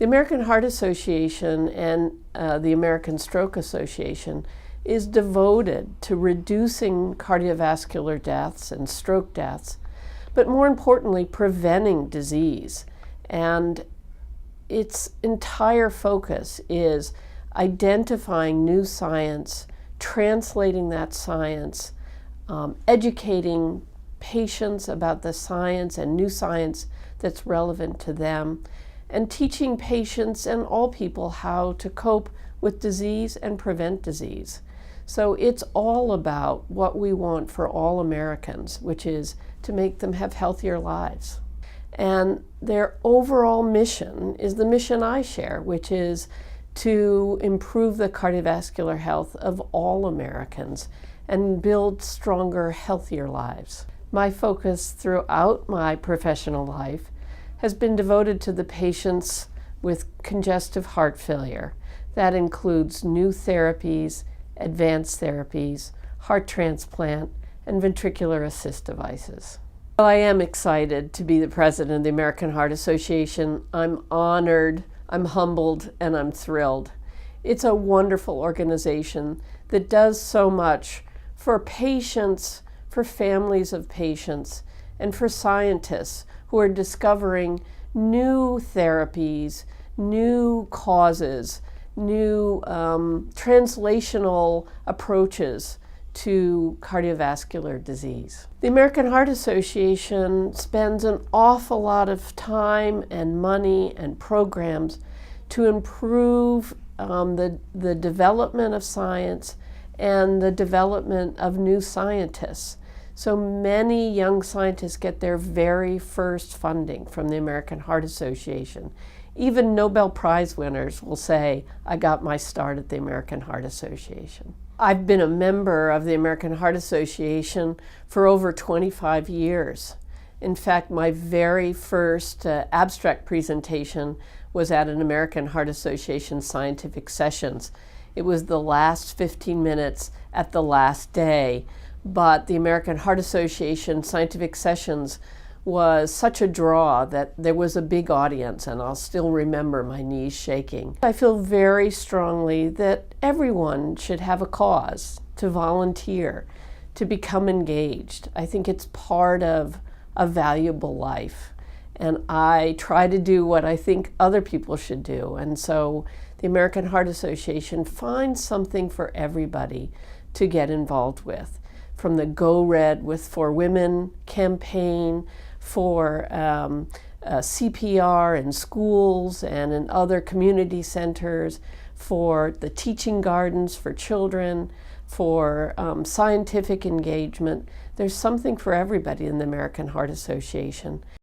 The American Heart Association and the American Stroke Association is devoted to reducing cardiovascular deaths and stroke deaths, but more importantly, preventing disease. And its entire focus is identifying new science, translating that science, educating patients about the science and new science that's relevant to them, and teaching patients and all people how to cope with disease and prevent disease. So it's all about what we want for all Americans, which is to make them have healthier lives. And their overall mission is the mission I share, which is to improve the cardiovascular health of all Americans and build stronger, healthier lives. My focus throughout my professional life has been devoted to the patients with congestive heart failure. That includes new therapies, advanced therapies, heart transplant, and ventricular assist devices. Well, I am excited to be the president of the American Heart Association. I'm honored, I'm humbled, and I'm thrilled. It's a wonderful organization that does so much for patients, for families of patients, and for scientists who are discovering new therapies, new causes, new translational approaches to cardiovascular disease. The American Heart Association spends an awful lot of time and money and programs to improve the development of science and the development of new scientists. So many young scientists get their very first funding from the American Heart Association. Even Nobel Prize winners will say, I got my start at the American Heart Association. I've been a member of the American Heart Association for over 25 years. In fact, my very first abstract presentation was at an American Heart Association scientific sessions. It was the last 15 minutes at the last day, but the American Heart Association scientific sessions was such a draw that there was a big audience, and I'll still remember my knees shaking. I feel very strongly that everyone should have a cause, to volunteer, to become engaged. I think it's part of a valuable life, and I try to do what I think other people should do. And so the American Heart Association finds something for everybody to get involved with, from the Go Red for Women campaign, for CPR in schools and in other community centers, for the teaching gardens for children, for scientific engagement. There's something for everybody in the American Heart Association.